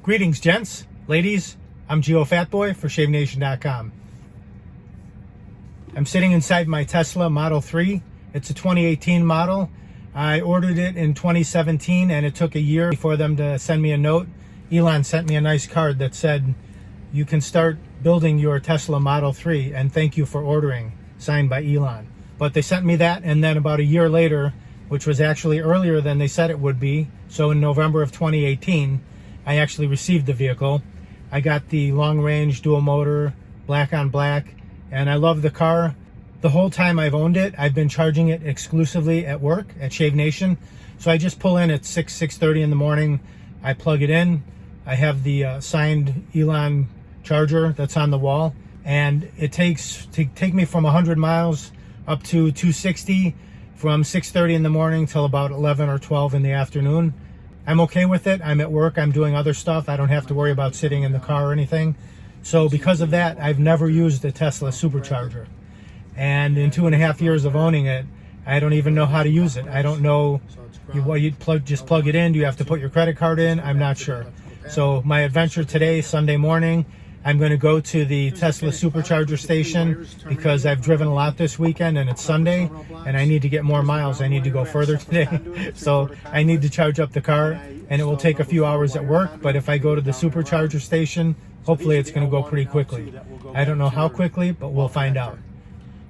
Greetings, gents, ladies. I'm GeoFatBoy for ShaveNation.com. I'm sitting inside my Tesla Model 3. It's a 2018 model. I ordered it in 2017 and it took a year for them to send me a note. Elon sent me a nice card that said, "You can start building your Tesla Model 3 and thank you for ordering," signed by Elon. But they sent me that, and then about a year later, which was actually earlier than they said it would be, so in November of 2018, I actually received the vehicle. I got the long-range dual motor, black on black, and I love the car. The whole time I've owned it, I've been charging it exclusively at work at Shave Nation. So I just pull in at 6:30 in the morning. I plug it in. I have the signed Elon charger that's on the wall, and it take me from 100 miles up to 260 from 6:30 in the morning till about 11 or 12 in the afternoon. I'm okay with it. I'm at work. I'm doing other stuff. I don't have to worry about sitting in the car or anything. So because of that, I've never used a Tesla supercharger. And in 2.5 years of owning it, I don't even know how to use it. I don't know what just plug it in. Do you have to put your credit card in? I'm not sure. So my adventure today, Sunday morning, I'm going to go to the Tesla supercharger station because I've driven a lot this weekend and it's Sunday and I need to get more miles. I need to go further today. So I need to charge up the car, and it will take a few hours at work. But if I go to the supercharger station, hopefully it's going to go pretty quickly. I don't know how quickly, but we'll find out.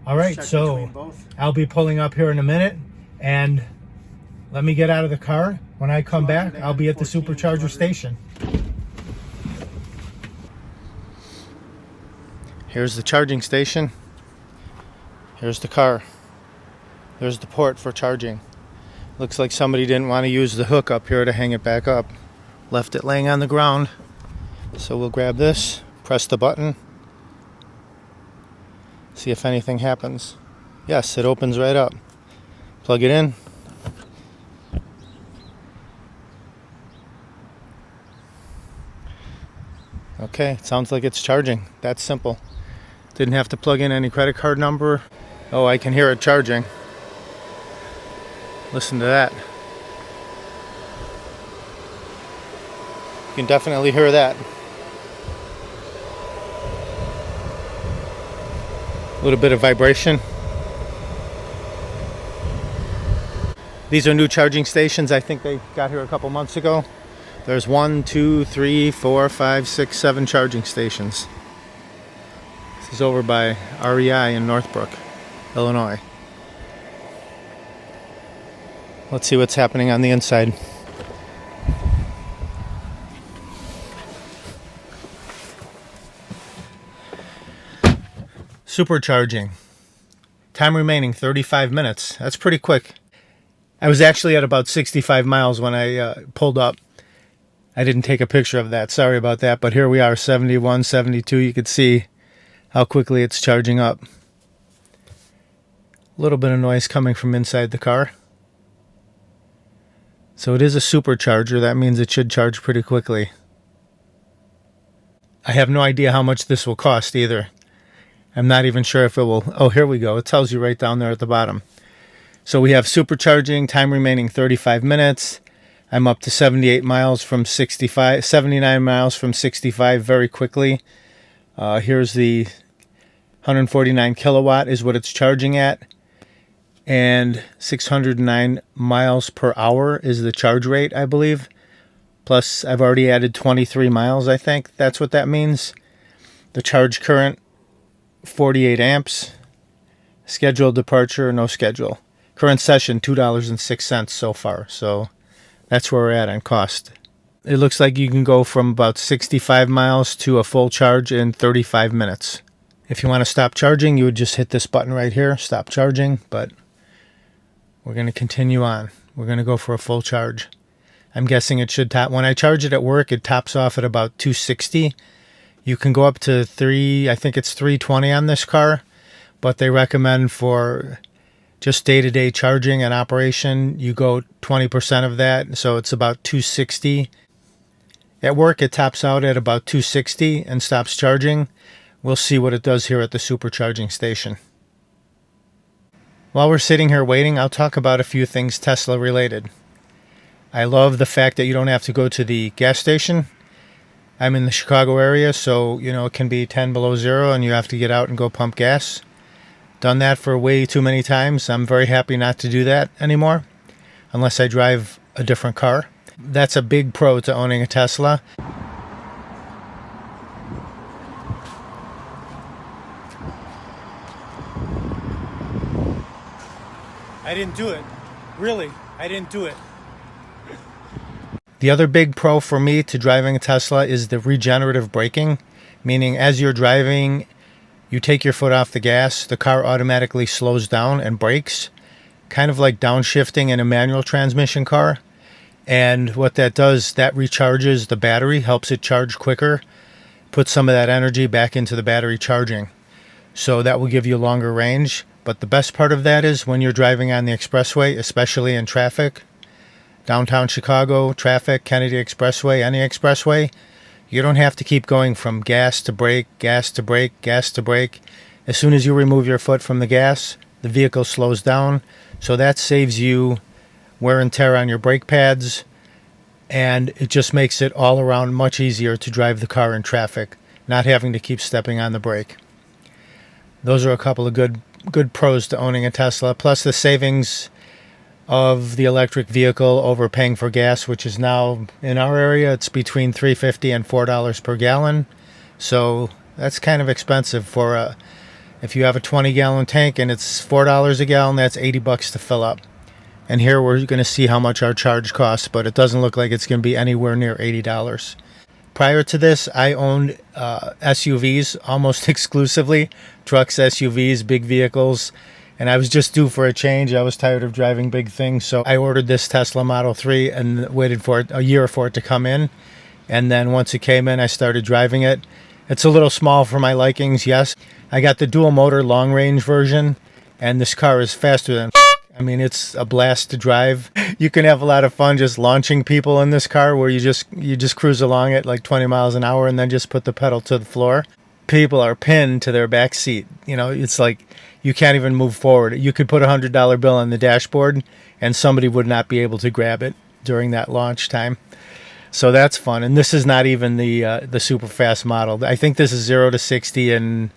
All right, so I'll be pulling up here in a minute, and let me get out of the car. When I come back, I'll be at the supercharger station. Here's the charging station. Here's the car. There's the port for charging. Looks like somebody didn't want to use the hook up here to hang it back up. Left it laying on the ground. So we'll grab this, press the button, see if anything happens. Yes, it opens right up. Plug it in. Okay, it sounds like it's charging. That's simple. Didn't have to plug in any credit card number. Oh, I can hear it charging. Listen to that. You can definitely hear that. A little bit of vibration. These are new charging stations. I think they got here a couple months ago. There's 1, 2, 3, 4, 5, 6, 7 charging stations. This is over by REI in Northbrook, Illinois. Let's see what's happening on the inside. Supercharging. Time remaining 35 minutes. That's pretty quick. I was actually at about 65 miles when I pulled up. I didn't take a picture of that. Sorry about that. But here we are, 71, 72. You could see how quickly it's charging up. A little bit of noise coming from inside the car. So it is a supercharger. That means it should charge pretty quickly. I have no idea how much this will cost either. I'm not even sure if it will. Oh, here we go. It tells you right down there at the bottom. So we have supercharging, time remaining 35 minutes. I'm up to 78 miles from 65, 79 miles from 65 very quickly. Here's the 149 kilowatt is what it's charging at. And 609 miles per hour is the charge rate, I believe. Plus, I've already added 23 miles, I think. That's what that means. The charge current, 48 amps. Scheduled departure, no schedule. Current session, $2.06 so far. So that's where we're at on cost. It looks like you can go from about 65 miles to a full charge in 35 minutes. If you want to stop charging, you would just hit this button right here, stop charging, but we're going to continue on. We're going to go for a full charge. I'm guessing it should top. When I charge it at work, it tops off at about 260. You can go up to I think it's 320 on this car, but they recommend for just day-to-day charging and operation, you go 20% of that, so it's about 260. At work, it tops out at about 260 and stops charging. We'll see what it does here at the supercharging station. While we're sitting here waiting, I'll talk about a few things Tesla related. I love the fact that you don't have to go to the gas station. I'm in the Chicago area, so it can be 10 below zero and you have to get out and go pump gas. Done that for way too many times. I'm very happy not to do that anymore unless I drive a different car. That's a big pro to owning a Tesla. I didn't do it. Really, I didn't do it. The other big pro for me to driving a Tesla is the regenerative braking, meaning as you're driving, you take your foot off the gas, the car automatically slows down and brakes, kind of like downshifting in a manual transmission car. And what that does, that recharges the battery, helps it charge quicker, puts some of that energy back into the battery charging. So that will give you longer range. But the best part of that is when you're driving on the expressway, especially in traffic, downtown Chicago, traffic, Kennedy Expressway, any expressway, you don't have to keep going from gas to brake, gas to brake, gas to brake. As soon as you remove your foot from the gas, the vehicle slows down. So that saves you wear and tear on your brake pads, and it just makes it all around much easier to drive the car in traffic, not having to keep stepping on the brake. Those are a couple of good pros to owning a Tesla, plus the savings of the electric vehicle over paying for gas, which is now in our area it's between $3.50 and $4 per gallon. So that's kind of expensive for if you have a 20-gallon tank and it's $4 a gallon, that's $80 to fill up. And here we're going to see how much our charge costs, but it doesn't look like it's going to be anywhere near $80. Prior to this, I owned SUVs almost exclusively, trucks, SUVs, big vehicles, and I was just due for a change. I was tired of driving big things, so I ordered this Tesla Model 3 and waited for it a year for it to come in. And then once it came in, I started driving it. It's a little small for my likings, yes. I got the dual motor long range version, and this car is faster than I mean, it's a blast to drive. You can have a lot of fun just launching people in this car where you just cruise along at like 20 miles an hour and then just put the pedal to the floor. People are pinned to their back seat. It's like you can't even move forward. You could put a $100 bill on the dashboard and somebody would not be able to grab it during that launch time. So that's fun. And this is not even the super fast model. I think this is 0 to 60 in,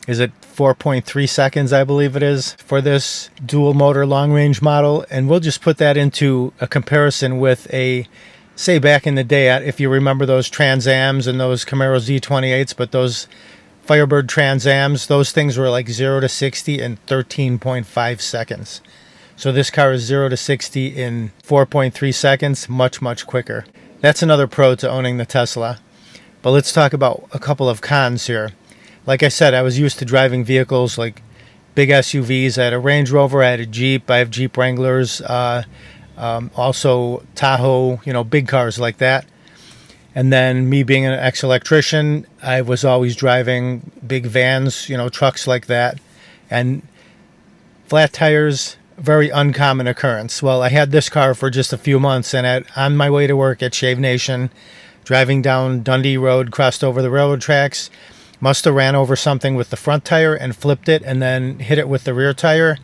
is it 4.3 seconds, I believe it is, for this dual motor long range model. And we'll just put that into a comparison with say back in the day, if you remember those Trans Ams and those Camaro Z28s, but those Firebird Trans Ams, those things were like 0 to 60 in 13.5 seconds. So this car is 0 to 60 in 4.3 seconds, much, much quicker. That's another pro to owning the Tesla. But let's talk about a couple of cons here. Like I said, I was used to driving vehicles like big SUVs. I had a Range Rover, I had a Jeep, I have Jeep Wranglers, also Tahoe, big cars like that. And then me being an ex-electrician, I was always driving big vans, trucks like that. And flat tires, very uncommon occurrence. Well, I had this car for just a few months, and on my way to work at Shave Nation, driving down Dundee Road, crossed over the railroad tracks, must have ran over something with the front tire and flipped it and then hit it with the rear tire.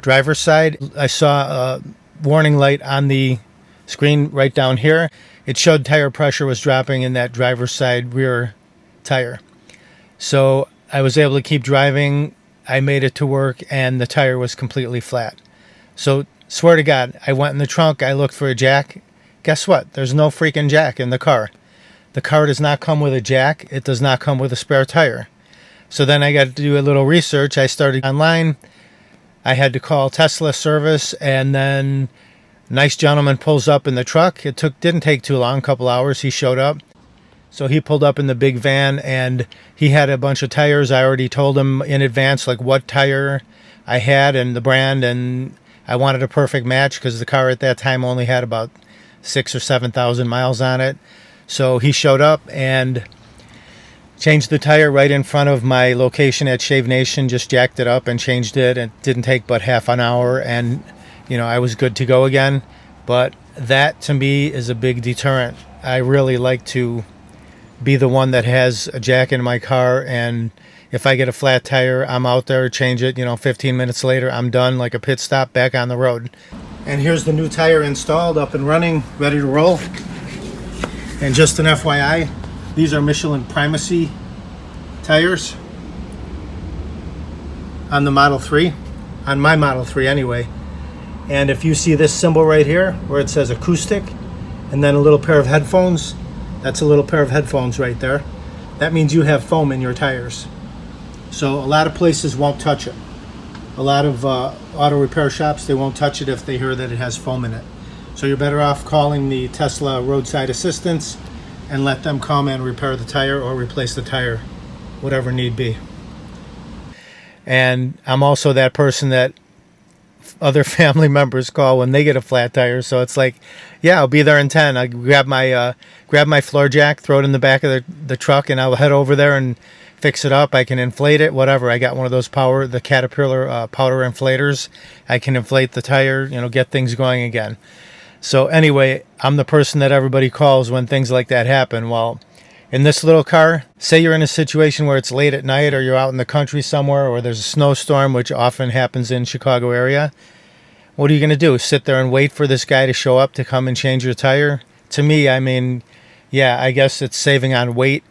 Driver's side, I saw a warning light on the screen right down here. It showed tire pressure was dropping in that driver's side rear tire. So I was able to keep driving. I made it to work and the tire was completely flat. So swear to God, I went in the trunk, I looked for a jack. Guess what? There's no freaking jack in the car. The car does not come with a jack. It does not come with a spare tire. So then I got to do a little research. I started online. I had to call Tesla service, and then a nice gentleman pulls up in the truck. It didn't take too long, a couple hours. He showed up. So he pulled up in the big van, and he had a bunch of tires. I already told him in advance like what tire I had and the brand, and I wanted a perfect match because the car at that time only had about 6,000 or 7,000 miles on it. So he showed up and changed the tire right in front of my location at Shave Nation, just jacked it up and changed it. It didn't take but half an hour, and I was good to go again. But that to me is a big deterrent. I really like to be the one that has a jack in my car, and if I get a flat tire, I'm out there, change it, 15 minutes later, I'm done, like a pit stop, back on the road. And here's the new tire installed, up and running, ready to roll. And just an FYI, These are Michelin Primacy tires on the Model 3, on my Model 3 anyway. And if you see this symbol right here where it says acoustic and then a little pair of headphones, that's a little pair of headphones right there. That means you have foam in your tires. So a lot of places won't touch it. A lot of auto repair shops, they won't touch it if they hear that it has foam in it. So you're better off calling the Tesla roadside assistance and let them come and repair the tire or replace the tire, whatever need be. And I'm also that person that other family members call when they get a flat tire. So it's like, yeah, I'll be there in 10. I grab my floor jack, throw it in the back of the truck, and I'll head over there and fix it up. I can inflate it, whatever. I got one of those the Caterpillar powder inflators. I can inflate the tire, get things going again. So anyway, I'm the person that everybody calls when things like that happen. Well, in this little car, say you're in a situation where it's late at night or you're out in the country somewhere or there's a snowstorm, which often happens in Chicago area. What are you going to do? Sit there and wait for this guy to show up to come and change your tire? To me, I mean, yeah, I guess it's saving on weight.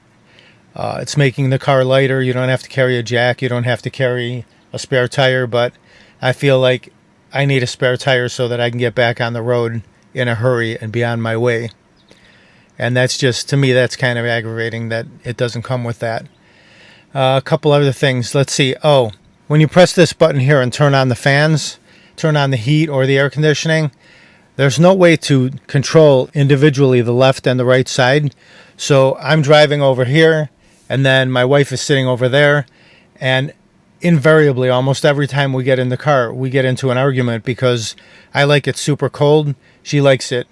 It's making the car lighter. You don't have to carry a jack. You don't have to carry a spare tire. But I feel like I need a spare tire so that I can get back on the road in a hurry and be on my way. And that's just, to me, that's kind of aggravating that it doesn't come with that. A couple other things. Let's see. Oh, when you press this button here and turn on the fans, turn on the heat or the air conditioning, there's no way to control individually the left and the right side. So I'm driving over here, and then my wife is sitting over there, and invariably, almost every time we get in the car, we get into an argument because I like it super cold. She likes it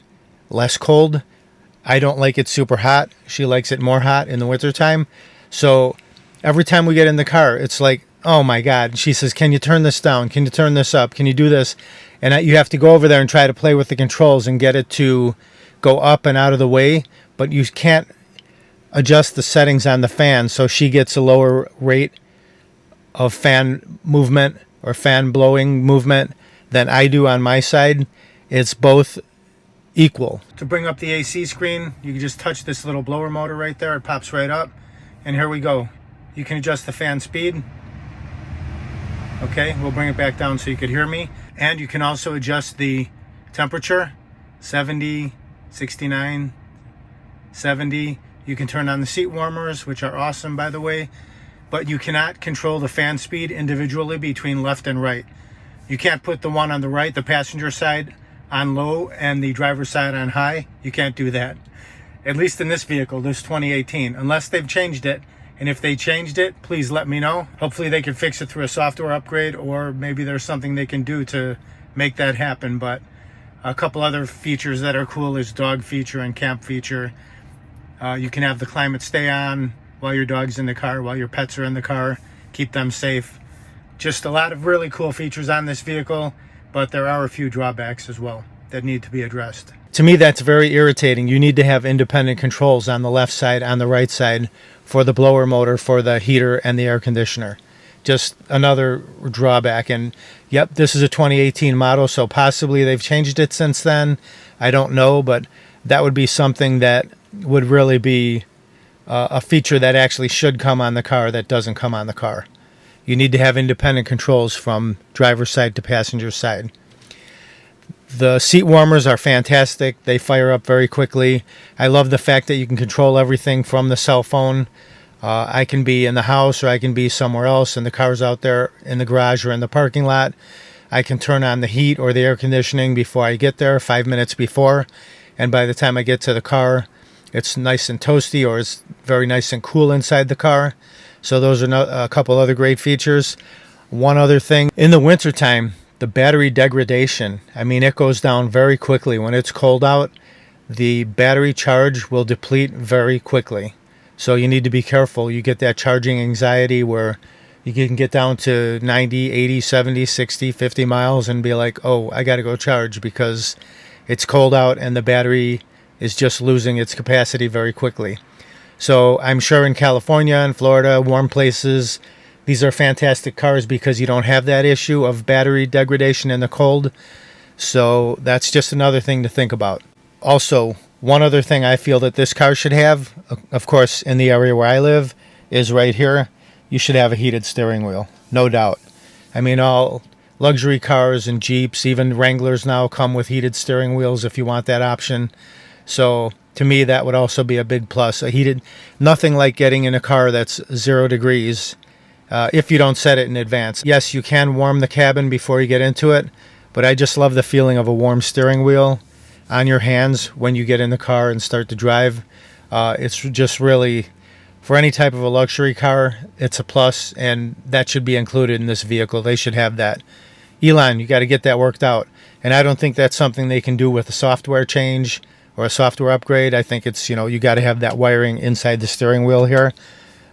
less cold. I don't like it super hot. She likes it more hot in the wintertime. So every time we get in the car, it's like, oh my God. She says, can you turn this down? Can you turn this up? Can you do this? And you have to go over there and try to play with the controls and get it to go up and out of the way. But you can't adjust the settings on the fan so she gets a lower rate of fan movement or fan blowing movement than I do on my side. It's both equal. To bring up the AC screen, you can just touch this little blower motor right there. It pops right up. And here we go. You can adjust the fan speed. Okay, we'll bring it back down so you could hear me. And you can also adjust the temperature, 70, 69, 70. You can turn on the seat warmers, which are awesome, by the way. But you cannot control the fan speed individually between left and right. You can't put the one on the right, the passenger side, on low and the driver's side on high. You can't do that. At least in this vehicle, this 2018, unless they've changed it. And if they changed it, please let me know. Hopefully they can fix it through a software upgrade, or maybe there's something they can do to make that happen. But a couple other features that are cool is dog feature and camp feature. You can have the climate stay on while your dog's in the car, while your pets are in the car, keep them safe. Just a lot of really cool features on this vehicle, but there are a few drawbacks as well that need to be addressed. To me, that's very irritating. You need to have independent controls on the left side, on the right side, for the blower motor, for the heater, and the air conditioner. Just another drawback. And yep, this is a 2018 model, so possibly they've changed it since then. I don't know, but that would be something that would really be a feature that actually should come on the car that doesn't come on the car. You need to have independent controls from driver's side to passenger side. The seat warmers are fantastic. They fire up very quickly. I love the fact that you can control everything from the cell phone. I can be in the house or I can be somewhere else and the car's out there in the garage or in the parking lot. I can turn on the heat or the air conditioning before I get there, 5 minutes before. And by the time I get to the car, it's nice and toasty, or it's very nice and cool inside the car. So those are a couple other great features. One other thing, in the wintertime, the battery degradation, I mean, it goes down very quickly. When it's cold out, the battery charge will deplete very quickly. So you need to be careful. You get that charging anxiety where you can get down to 90, 80, 70, 60, 50 miles and be like, oh, I got to go charge because it's cold out and the battery is just losing its capacity very quickly. So I'm sure in California and Florida, warm places, these are fantastic cars because you don't have that issue of battery degradation in the cold. So that's just another thing to think about. Also, One other thing I feel that this car should have, of course, in the area where I live, is right here. You should have a heated steering wheel, no doubt. I mean, all luxury cars and Jeeps, even Wranglers now come with heated steering wheels if you want that option. So to me, that would also be a big plus. Nothing like getting in a car that's 0 degrees if you don't set it in advance. Yes, you can warm the cabin before you get into it, but I just love the feeling of a warm steering wheel on your hands when you get in the car and start to drive. It's just really, for any type of a luxury car, it's a plus, and that should be included in this vehicle. They should have that. Elon, you got to get that worked out. And I don't think that's something they can do with a software change or a software upgrade. I think it's, you got to have that wiring inside the steering wheel here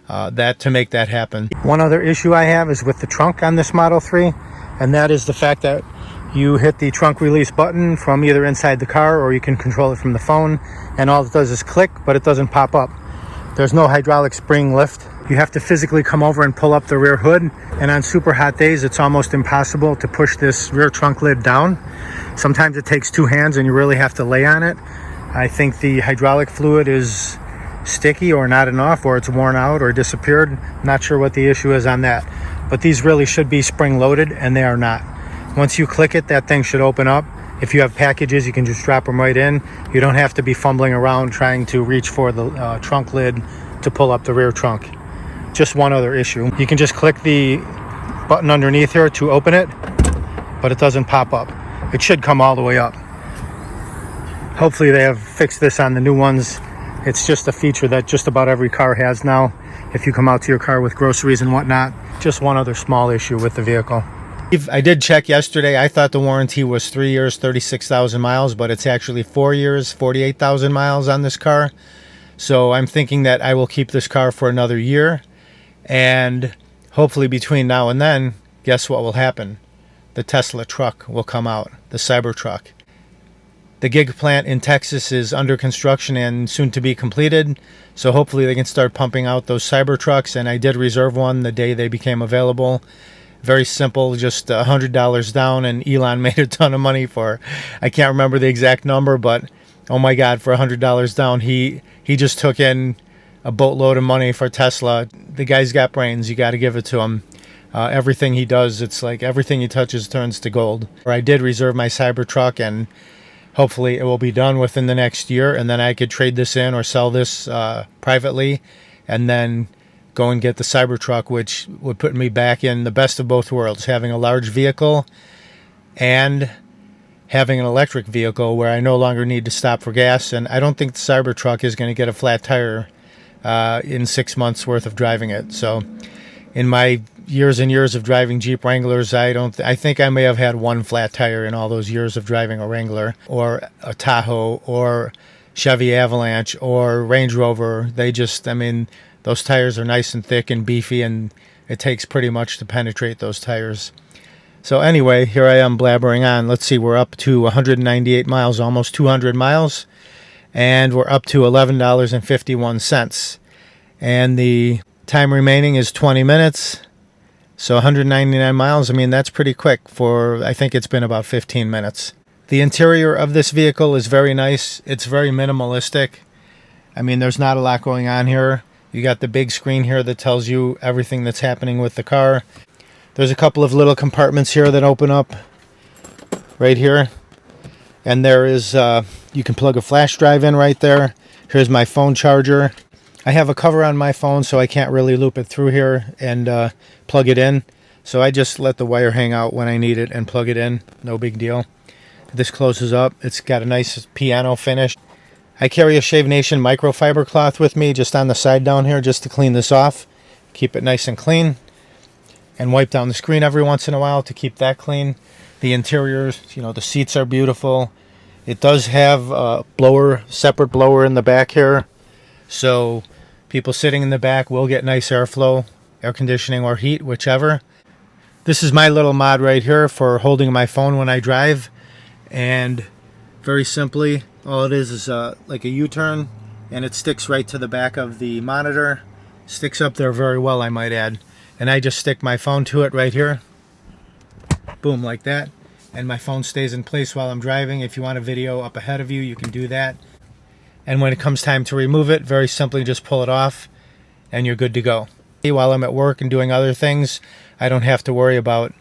to make that happen. One other issue I have is with the trunk on this Model 3, and that is the fact that you hit the trunk release button from either inside the car, or you can control it from the phone, and all it does is click, but it doesn't pop up. There's no hydraulic spring lift. You have to physically come over and pull up the rear hood, and on super hot days it's almost impossible to push this rear trunk lid down. Sometimes it takes 2 hands and you really have to lay on it. I think the hydraulic fluid is sticky or not enough, or it's worn out or disappeared. Not sure what the issue is on that, but these really should be spring loaded, and they are not. Once you click it, that thing should open up. If you have packages, you can just drop them right in. You don't have to be fumbling around trying to reach for the trunk lid to pull up the rear trunk. Just one other issue. You can just click the button underneath here to open it, but it doesn't pop up. It should come all the way up. Hopefully they have fixed this on the new ones. It's just a feature that just about every car has now. If you come out to your car with groceries and whatnot, just one other small issue with the vehicle. I did check yesterday. I thought the warranty was 3 years, 36,000 miles, but it's actually 4 years, 48,000 miles on this car. So I'm thinking that I will keep this car for another year. And hopefully between now and then, guess what will happen? The Tesla truck will come out, the Cybertruck. The gig plant in Texas is under construction and soon to be completed. So hopefully they can start pumping out those Cybertrucks. And I did reserve one the day they became available. Very simple, just $100 down, and Elon made a ton of money for, I can't remember the exact number, but oh my God, for $100 down, he just took in a boatload of money for Tesla. The guy's got brains. You got to give it to him. Everything he does, it's like everything he touches turns to gold. I did reserve my Cybertruck, and hopefully it will be done within the next year, and then I could trade this in or sell this privately, and then go and get the Cybertruck, which would put me back in the best of both worlds, having a large vehicle and having an electric vehicle where I no longer need to stop for gas. And I don't think the Cybertruck is going to get a flat tire in 6 months worth of driving it. So in my years and years of driving Jeep Wranglers, I think I may have had one flat tire in all those years of driving a Wrangler or a Tahoe or Chevy Avalanche or Range Rover. Those tires are nice and thick and beefy, and it takes pretty much to penetrate those tires. So anyway, here I am blabbering on. Let's see, we're up to 198 miles, almost 200 miles, and we're up to $11.51. And the time remaining is 20 minutes. So 199 miles, that's pretty quick for, I think it's been about 15 minutes. The interior of this vehicle is very nice. It's very minimalistic. There's not a lot going on here. You got the big screen here that tells you everything that's happening with the car. There's a couple of little compartments here that open up right here. And there is, you can plug a flash drive in right there. Here's my phone charger. I have a cover on my phone, so I can't really loop it through here and plug it in. So I just let the wire hang out when I need it and plug it in. No big deal. This closes up. It's got a nice piano finish. I carry a Shave Nation microfiber cloth with me just on the side down here just to clean this off. Keep it nice and clean. And wipe down the screen every once in a while to keep that clean. The interiors, the seats are beautiful. It does have a separate blower in the back here. So people sitting in the back will get nice airflow, air conditioning or heat, whichever. This is my little mod right here for holding my phone when I drive. And very simply, all it is like a U-turn, and it sticks right to the back of the monitor. Sticks up there very well, I might add. And I just stick my phone to it right here. Boom, like that. And my phone stays in place while I'm driving. If you want a video up ahead of you, you can do that. And when it comes time to remove it, very simply just pull it off and you're good to go. While I'm at work and doing other things, I don't have to worry about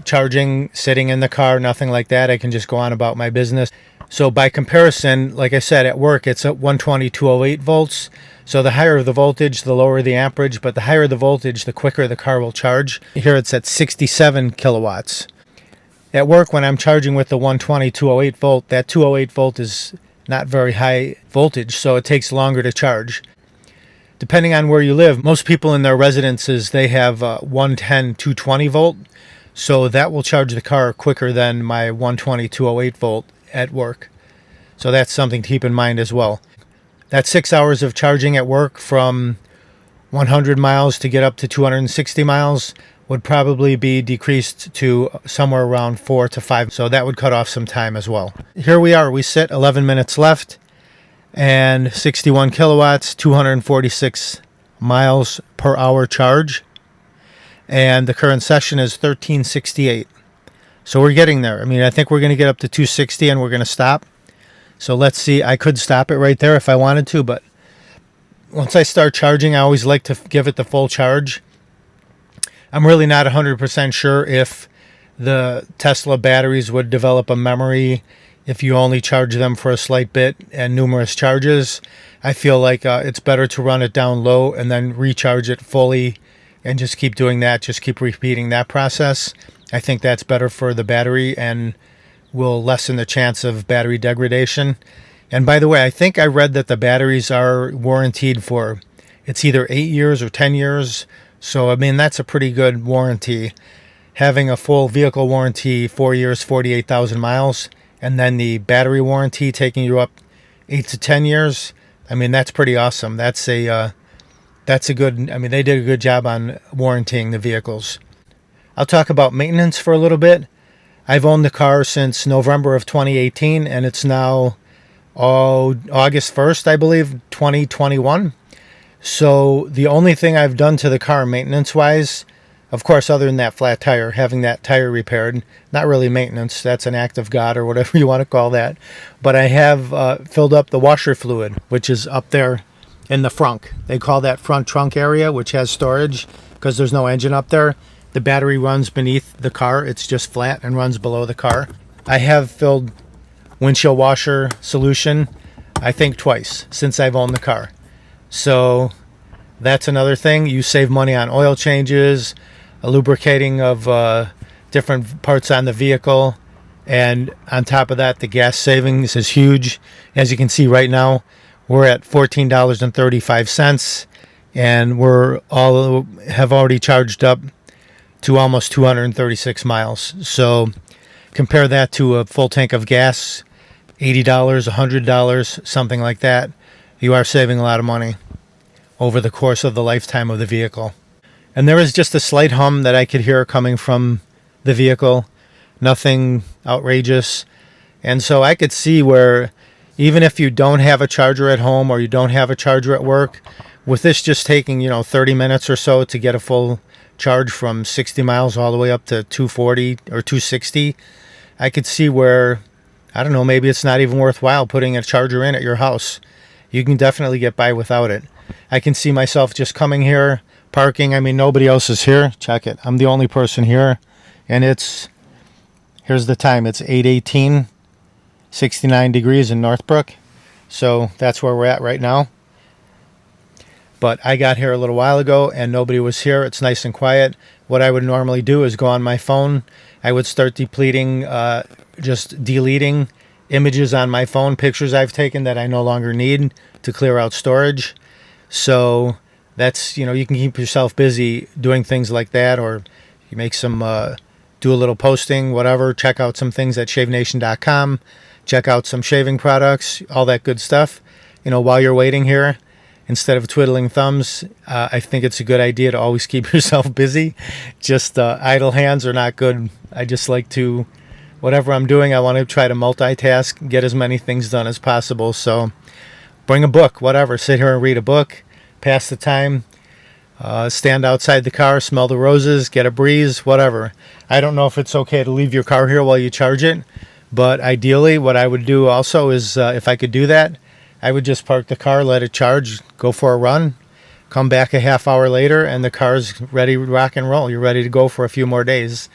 charging, sitting in the car, nothing like that. I can just go on about my business. So by comparison, like I said, at work, it's at 120, 208 volts. So the higher the voltage, the lower the amperage, but the higher the voltage, the quicker the car will charge. Here it's at 67 kilowatts. At work, when I'm charging with the 120, 208 volt, that 208 volt is not very high voltage, so it takes longer to charge. Depending on where you live, most people in their residences, they have 110, 220 volt. So that will charge the car quicker than my 120, 208 volt at work. So that's something to keep in mind as well. That 6 hours of charging at work from 100 miles to get up to 260 miles would probably be decreased to somewhere around 4 to 5. So that would cut off some time as well. Here we are. We sit 11 minutes left and 61 kilowatts, 246 miles per hour charge. And the current session is 1368. So we're getting there. I mean, I think we're going to get up to 260 and we're going to stop. So let's see. I could stop it right there if I wanted to, but once I start charging, I always like to give it the full charge. I'm really not 100% sure if the Tesla batteries would develop a memory if you only charge them for a slight bit and numerous charges. I feel like it's better to run it down low and then recharge it fully and just keep doing that. Just keep repeating that process. I think that's better for the battery and will lessen the chance of battery degradation. And by the way, I think I read that the batteries are warranted for, it's either 8 years or 10 years. So, I mean, that's a pretty good warranty. Having a full vehicle warranty, 4 years, 48,000 miles, and then the battery warranty taking you up 8 to 10 years. I mean, that's pretty awesome. That's a good, I mean, they did a good job on warranting the vehicles. I'll talk about maintenance for a little bit. I've owned the car since November of 2018, and it's now August 1st, I believe, 2021. So the only thing I've done to the car maintenance-wise, of course, other than that flat tire, having that tire repaired, not really maintenance, that's an act of God or whatever you want to call that. But I have filled up the washer fluid, which is up there in the front. They call that front trunk area, which has storage because there's no engine up there. The battery runs beneath the car. It's just flat and runs below the car. I have filled windshield washer solution, I think twice since I've owned the car. So that's another thing. You save money on oil changes, lubricating of different parts on the vehicle. And on top of that, the gas savings is huge. As you can see right now, we're at $14.35 and have already charged up to almost 236 miles. So compare that to a full tank of gas, $80, $100, something like that. You are saving a lot of money over the course of the lifetime of the vehicle. And there is just a slight hum that I could hear coming from the vehicle. Nothing outrageous. And so I could see where even if you don't have a charger at home or you don't have a charger at work, with this just taking, 30 minutes or so to get a full charge from 60 miles all the way up to 240 or 260, I could see where, I don't know, maybe it's not even worthwhile putting a charger in at your house. You can definitely get by without it. I can see myself just coming here, parking. I mean, nobody else is here. Check it. I'm the only person here. And here's the time. It's 8:18, 69 degrees in Northbrook. So that's where we're at right now. But I got here a little while ago and nobody was here. It's nice and quiet. What I would normally do is go on my phone. I would start deleting images on my phone, pictures I've taken that I no longer need to clear out storage. So that's, you can keep yourself busy doing things like that, or you make some, do a little posting, whatever. Check out some things at shavenation.com. Check out some shaving products, all that good stuff. While you're waiting here, instead of twiddling thumbs, I think it's a good idea to always keep yourself busy. Just idle hands are not good. I just like to, whatever I'm doing, I want to try to multitask, get as many things done as possible. So bring a book, whatever. Sit here and read a book, pass the time, stand outside the car, smell the roses, get a breeze, whatever. I don't know if it's okay to leave your car here while you charge it, but ideally what I would do also is if I could do that, I would just park the car, let it charge, go for a run, come back a half hour later, and the car's ready to rock and roll. You're ready to go for a few more days.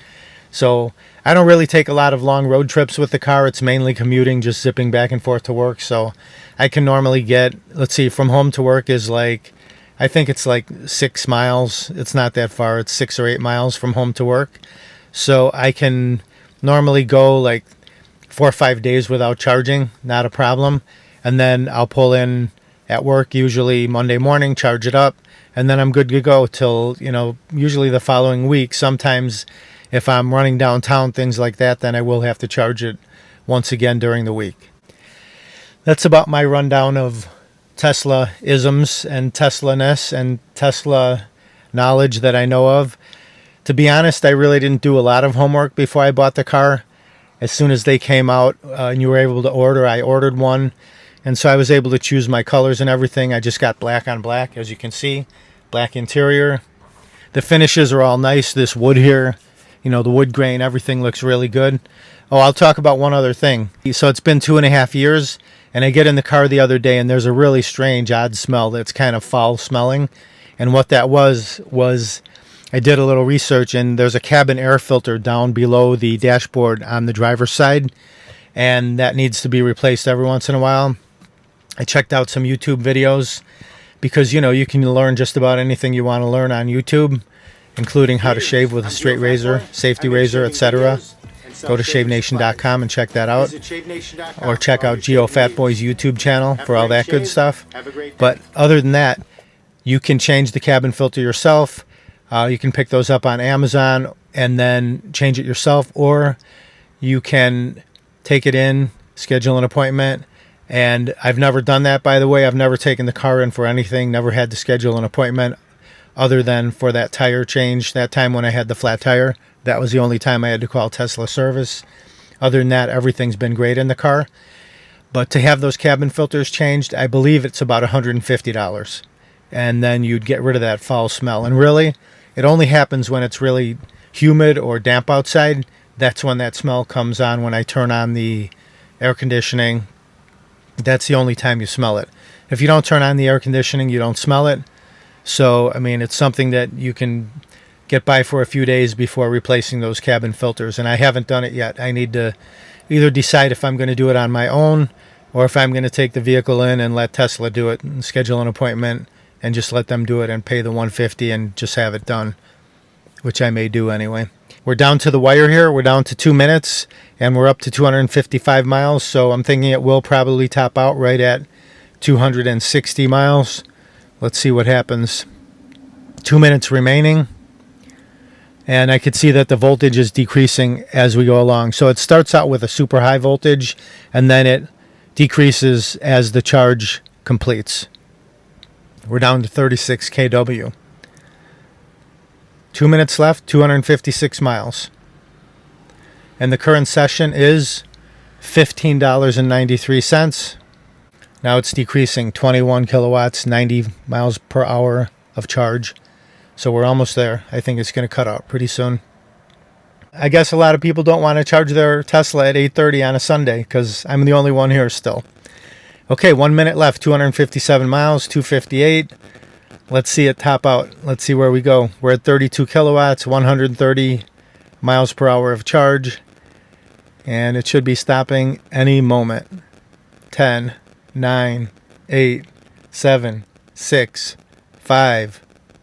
So I don't really take a lot of long road trips with the car. It's mainly commuting, just zipping back and forth to work. So I can normally get, let's see, from home to work is like, I think it's like 6 miles. It's not that far. It's 6 or 8 miles from home to work. So I can normally go like 4 or 5 days without charging, not a problem. And then I'll pull in at work, usually Monday morning, charge it up, and then I'm good to go till, usually the following week. Sometimes if I'm running downtown, things like that, then I will have to charge it once again during the week. That's about my rundown of Tesla isms and Tesla-ness and Tesla knowledge that I know of. To be honest, I really didn't do a lot of homework before I bought the car. As soon as they came out and you were able to order, I ordered one. And so I was able to choose my colors and everything. I just got black on black, as you can see. Black interior. The finishes are all nice. This wood here, the wood grain, everything looks really good. Oh, I'll talk about one other thing. So it's been 2.5 years, and I get in the car the other day, and there's a really strange, odd smell that's kind of foul smelling. And what that was I did a little research, and there's a cabin air filter down below the dashboard on the driver's side, and that needs to be replaced every once in a while. I checked out some YouTube videos because, you can learn just about anything you want to learn on YouTube, including how to shave with a straight razor, safety razor, etc. Go to shavenation.com and check that out. Or check out Geo Fatboy's YouTube channel for all that good stuff. But other than that, you can change the cabin filter yourself. You can pick those up on Amazon and then change it yourself. Or you can take it in, schedule an appointment. And I've never done that, by the way. I've never taken the car in for anything, never had to schedule an appointment other than for that tire change. That time when I had the flat tire, that was the only time I had to call Tesla service. Other than that, everything's been great in the car. But to have those cabin filters changed, I believe it's about $150. And then you'd get rid of that foul smell. And really, it only happens when it's really humid or damp outside. That's when that smell comes on, when I turn on the air conditioning. That's the only time you smell it. If you don't turn on the air conditioning, you don't smell it. So, it's something that you can get by for a few days before replacing those cabin filters. And I haven't done it yet. I need to either decide if I'm going to do it on my own or if I'm going to take the vehicle in and let Tesla do it and schedule an appointment and just let them do it and pay the $150 and just have it done, which I may do anyway. We're down to the wire here. We're down to 2 minutes, and we're up to 255 miles. So I'm thinking it will probably top out right at 260 miles. Let's see what happens. 2 minutes remaining. And I could see that the voltage is decreasing as we go along. So it starts out with a super high voltage, and then it decreases as the charge completes. We're down to 36 kW. 2 minutes left, 256 miles. And the current session is $15.93. Now it's decreasing 21 kilowatts, 90 miles per hour of charge. So we're almost there. I think it's going to cut out pretty soon. I guess a lot of people don't want to charge their Tesla at 8:30 on a Sunday because I'm the only one here still. Okay, 1 minute left, 257 miles, 258. Let's see it top out. Let's see where we go. We're at 32 kilowatts, 130 miles per hour of charge. And it should be stopping any moment. 10, 9, 8, 7, 6, 5,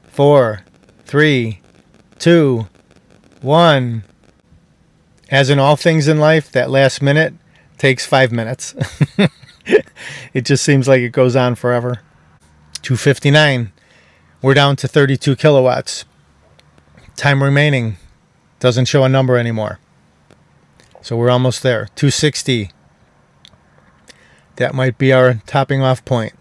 4, 3, 2, 1. As in all things in life, that last minute takes 5 minutes. It just seems like it goes on forever. 259. We're down to 32 kilowatts. Time remaining. Doesn't show a number anymore. So we're almost there. 260. That might be our topping off point.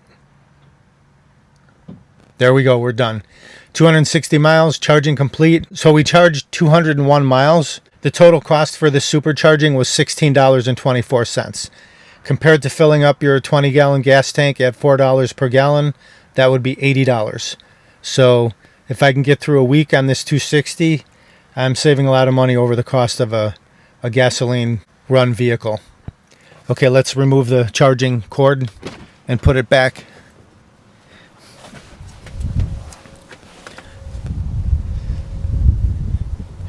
There we go. We're done. 260 miles. Charging complete. So we charged 201 miles. The total cost for this supercharging was $16.24. Compared to filling up your 20-gallon gas tank at $4 per gallon, that would be $80. So if I can get through a week on this 260, I'm saving a lot of money over the cost of a gasoline run vehicle. Okay, let's remove the charging cord. and put it back.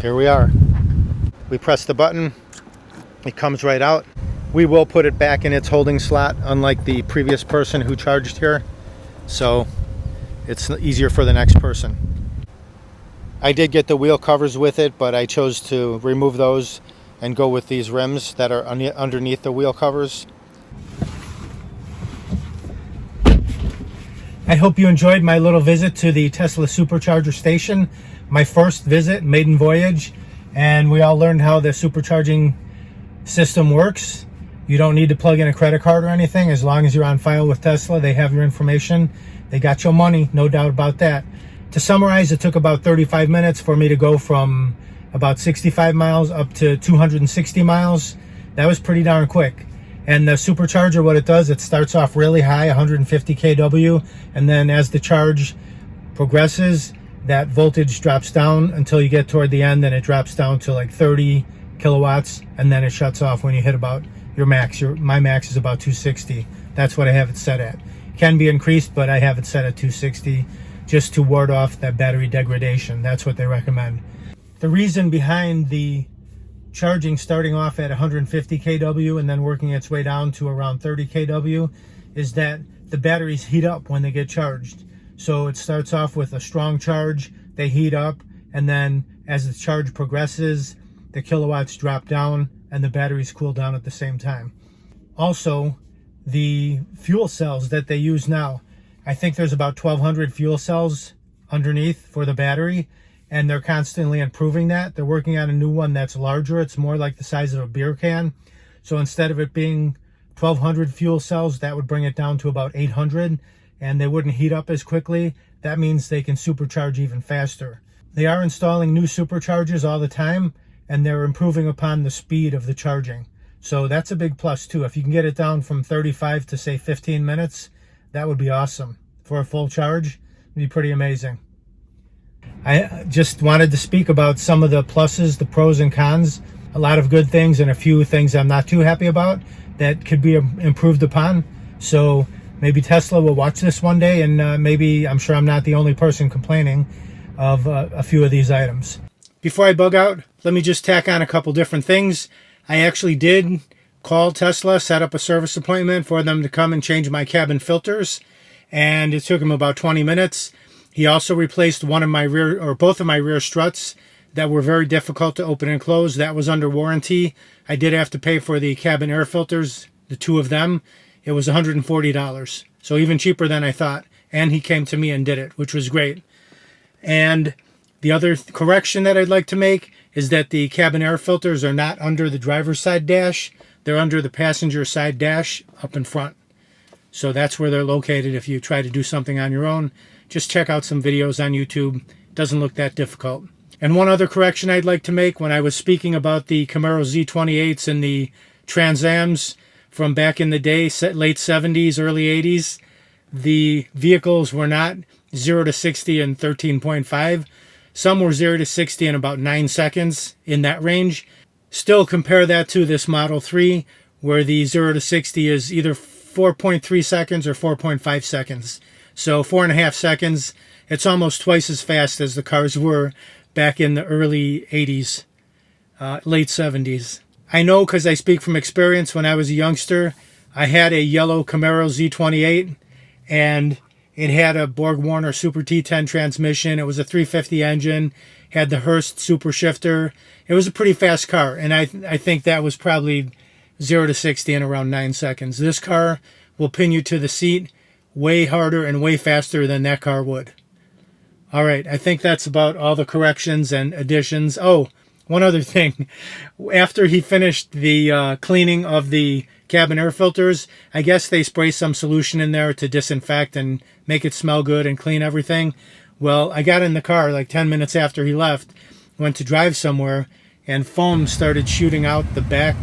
Here we are. We press the button, it comes right out. We will put it back in its holding slot, unlike the previous person who charged here, so it's easier for the next person. I did get the wheel covers with it, but I chose to remove those and go with these rims that are underneath the wheel covers. I hope you enjoyed my little visit to the Tesla Supercharger station. My first visit, maiden voyage, and we all learned how the supercharging system works. You don't need to plug in a credit card or anything. As long as you're on file with Tesla, they have your information. They got your money, no doubt about that. To summarize, it took about 35 minutes for me to go from about 65 miles up to 260 miles. That was pretty darn quick. And the supercharger, what it does, it starts off really high, 150 kW, and then as the charge progresses, that voltage drops down until you get toward the end, and it drops down to like 30 kilowatts, and then it shuts off when you hit about your max. My max is about 260. That's what I have it set at. Can be increased, but I have it set at 260 just to ward off that battery degradation. That's what they recommend. The reason behind the charging starting off at 150 kW and then working its way down to around 30 kW is that the batteries heat up when they get charged. So it starts off with a strong charge, they heat up, and then as the charge progresses, the kilowatts drop down and the batteries cool down at the same time. Also, the fuel cells that they use now, I think there's about 1,200 fuel cells underneath for the battery, and they're constantly improving that. They're working on a new one that's larger. It's more like the size of a beer can. So instead of it being 1,200 fuel cells, that would bring it down to about 800, and they wouldn't heat up as quickly. That means they can supercharge even faster. They are installing new superchargers all the time, and they're improving upon the speed of the charging. So that's a big plus too. If you can get it down from 35 to say 15 minutes, that would be awesome. For a full charge, it'd be pretty amazing. I just wanted to speak about some of the pluses, the pros and cons, a lot of good things and a few things I'm not too happy about that could be improved upon. So maybe Tesla will watch this one day, and maybe, I'm sure I'm not the only person complaining of a few of these items. Before I bug out, let me just tack on a couple different things. I actually did call Tesla, set up a service appointment for them to come and change my cabin filters, and it took him about 20 minutes. He also replaced one of my rear, or both of my rear struts that were very difficult to open and close. That was under warranty. I did have to pay for the cabin air filters, the two of them. It was $140, so even cheaper than I thought. And he came to me and did it, which was great. And the other correction that I'd like to make is that the cabin air filters are not under the driver's side dash. They're under the passenger side dash up in front. So that's where they're located if you try to do something on your own. Just check out some videos on YouTube. Doesn't look that difficult. And one other correction I'd like to make, when I was speaking about the Camaro Z28s and the Trans Ams from back in the day, late 70s, early 80s, the vehicles were not 0 to 60 in 13.5. Some were 0 to 60 in about 9 seconds, in that range. Still compare that to this Model 3, where the 0 to 60 is either 4.3 seconds or 4.5 seconds. So 4.5 seconds, it's almost twice as fast as the cars were back in the early 80s, late 70s. I know because I speak from experience. When I was a youngster, I had a yellow Camaro Z28, and it had a Borg-Warner Super T10 transmission. It was a 350 engine, had the Hurst Super Shifter. It was a pretty fast car, and I think that was probably 0 to 60 in around 9 seconds. This car will pin you to the seat way harder and way faster than that car would. All right, I think that's about all the corrections and additions. Oh, one other thing. After he finished the cleaning of the cabin air filters, I guess they spray some solution in there to disinfect and make it smell good and clean everything. Well, I got in the car like 10 minutes after he left, went to drive somewhere, and foam started shooting out the back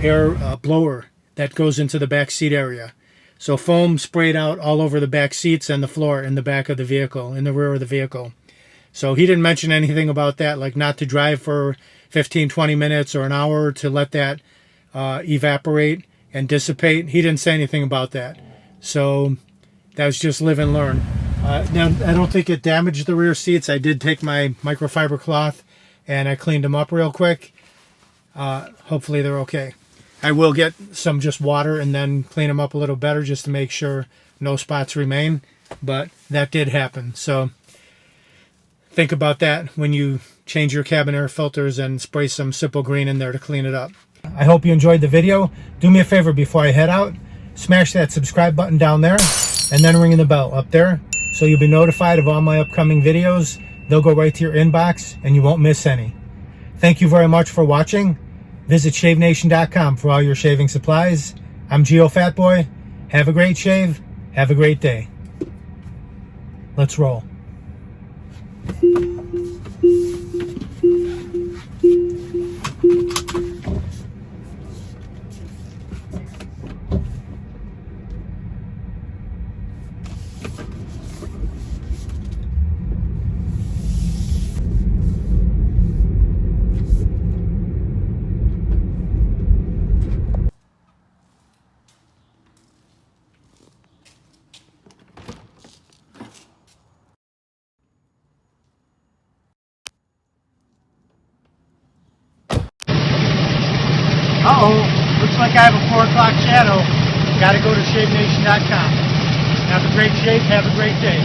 air blower that goes into the back seat area. So foam sprayed out all over the back seats and the floor in the back of the vehicle, in the rear of the vehicle. So he didn't mention anything about that, like not to drive for 15, 20 minutes or an hour to let that evaporate and dissipate. He didn't say anything about that. So that was just live and learn. Now, I don't think it damaged the rear seats. I did take my microfiber cloth and I cleaned them up real quick. Hopefully they're okay. I will get some just water and then clean them up a little better just to make sure no spots remain. But that did happen. So think about that when you change your cabin air filters and spray some Simple Green in there to clean it up. I hope you enjoyed the video. Do me a favor before I head out. Smash that subscribe button down there and then ring the bell up there so you'll be notified of all my upcoming videos. They'll go right to your inbox and you won't miss any. Thank you very much for watching. Visit ShaveNation.com for all your shaving supplies. I'm Geo Fatboy. Have a great shave. Have a great day. Let's roll. Uh-oh, looks like I have a 4 o'clock shadow. Gotta go to ShaveNation.com. Have a great shave, have a great day.